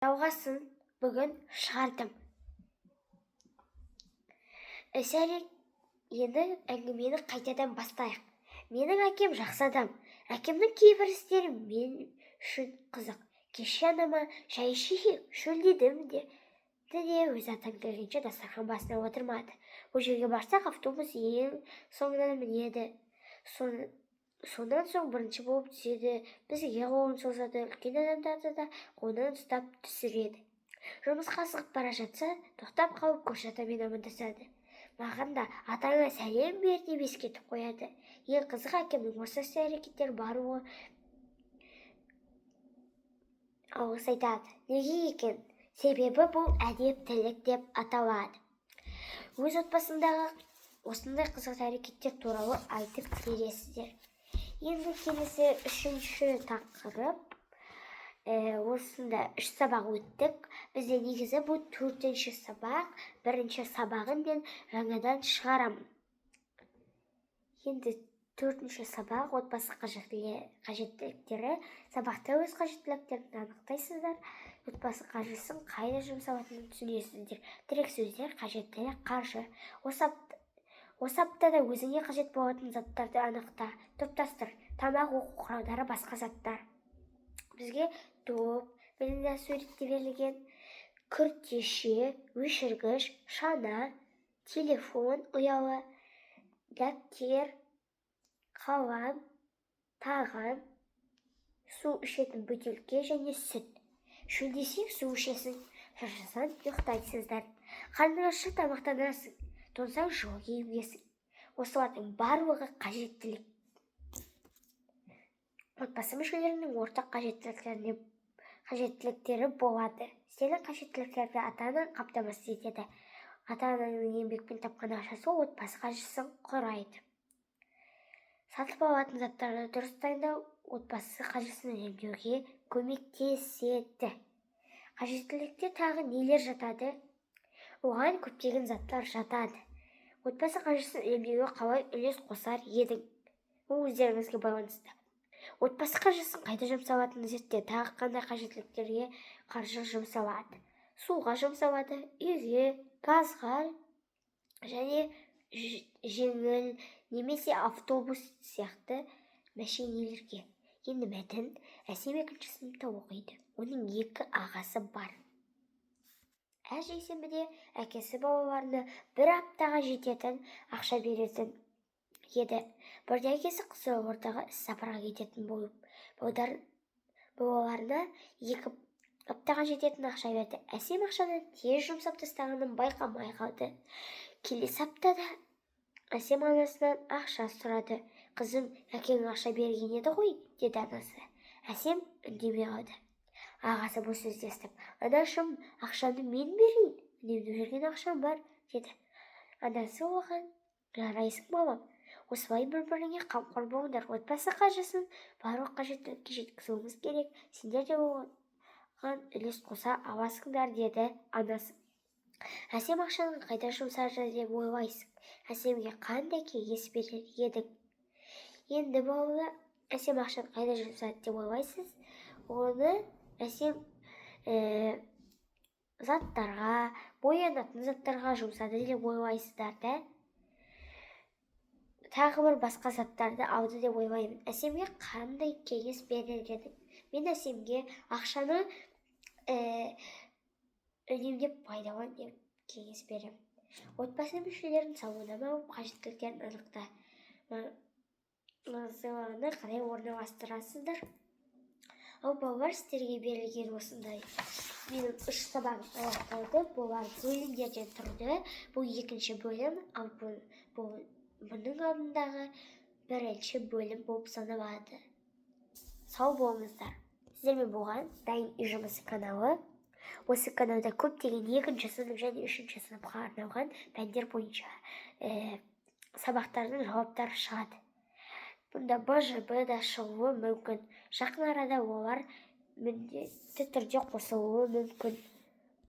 Жалғасын бүгін шығардым. Сәлем, енді әңгімені қайтадан бастайық. Менің әкем жақсы адам. Әкемнің кейбір істері мен үшін қызық. Кеше анама шай ішейік, шөлдедім де өз атан келгенше дастархан басына отырмады. Бұл жерге барсақ, автобус ең соңынан мінеді. Сонан соң бірінші болып түседі. Бізге қолын созады, үлкен адамдарды да қолынан ұстап түсіреді. Жұмысқа асығып бара жатса, тоқтап қалып көрші атамен амандасады. Маған да атаңа сәлем бер деп ескертіп қояды. Ең қызық, әкемнің осы іс-әрекеттері барлығы алғыс айтады. Неге екен? Себебі бұл әдептілік деп аталады. Өз отбасындағы осындай қызық әрекеттер туралы айтып бересіздер. Енді келесі үшінші тақырып. Осында 3 сабақ өттік. Бізде негізі бұл 4-ші сабақ. 1-ші сабағын мен жаңадан шығарамын. Енді 4-ші сабақ отбасы қажеттіліктері. Сабақта өз қажеттіліктерін анықтайсыздар. Отбасы қаржысын қайда жұмсалатынын түсінесіздер. Тірек сөздер, қажеттілік, қаржы. Осы аптада өзіңе қажет болатын заттарды анықта, топтастыр. Тамақ, оқу құралдары, басқа заттар. Бізге топ, білімді суретте берілген күртеше, өшіргіш, шана, телефон, ұялы, дәптер, қалам, тағам, су ішетін бөтелке және сүт. Шөлдесең, су ішесің, шаршасаң, ұйықтайсыздар. Қарның ашса, тамақтанасың. Тонсаң, жылы киімгесің. Осылардың барлығы қажеттілік. Отбасы мүшелерінің ортақ қажеттіліктері болады. Сенің қажеттіліктерді ата-анаң қамтамасыз етеді. Ата-ананың еңбекпен тапқан ақшасы отбасы қаржысын құрайды. Сатып алатын заттарды дұрыс таңдау отбасы қаржысын үнемдеуге көмектеседі. Қажеттілікте тағы нелер жатады? Оған көптеген заттар жатады. Отбасы қаржысын үнемдеуге қалай үлес қосар едің? Ол өздеріңізге байланысты. Отбасы қаржысын қайда жұмсалатынын зерттеу. Тағы қандай қажеттіліктерге қаржы жұмсалады? Суға жұмсалады, үйге, газға және жеңіл немесе автобус сияқты мәшинелерге. Енді мәтін. Әсем 2-ші сыныпта оқиды. Оның 2 ағасы бар. Әр жексенбіде әкесі балаларына 1 аптаға жететін ақша беретін еді. Бірде әкесі Қызылордаға іс-сапарға кететін болып, балаларына 2 аптаға жететін ақша берді. Әсем ақшаны тез жұмсап тастағанын байқамай қалды. Келесі аптада Әсем анасынан ақша сұрады. Қызым, әкең ақша берген еді ғой, деді анасы. Әсем үндемей қалды. Ағасы бұл сөзді естіп, анашым, ақшаны мен берейін, үнемдеп жүрген ақшам бар, деді. Анасы оған, жарайсың балам, осылай бір-біріңе қамқор болыңдар, отбасы қаржысын барлық қажеттілікке жеткізуіміз керек, сендер де оған үлес қоса аласыңдар, деді анасы. Әсем ақшаны қайда жұмсады деп ойлайсың? Әсемге қандай кеңес берер едің? Енді балалар, Әсем ақшаны қайда жұмсады деп ойлайсыз? Оны Әсем заттарға, боянатын заттарға жұмсады деп ойлайсыздар да? Тағы бір басқа заттарды алды деп ойлаймын. Әсемге қандай кеңес берер едің? Мен Әсемге ақшаны үнемдеп пайдалан деп кеңес берем. Отбасы мүшелерін сауынама алып, қажеттіліктерін анықта. Маңыздылығына қарай орналастырасыздар. Ал балалар, сіздерге берілген осындай менің 3 сабағым аяқталды. Бұлар бөлімдерден тұрды. Бұл 2-ші бөлім, ал бұның алдындағы 1-ші бөлім болып саналады. Сау болыңыздар. Сіздермен болған Дайын үй жұмысы каналы. Осы каналда көптеген 2-ші сынып және 3-ші сыныпқа арналған пәндер бойынша сабақтардың жауаптары шығады. Бұнда БЖБ да шығуы мүмкін. Жақын арада олар міндетті түрде қосылуы мүмкін.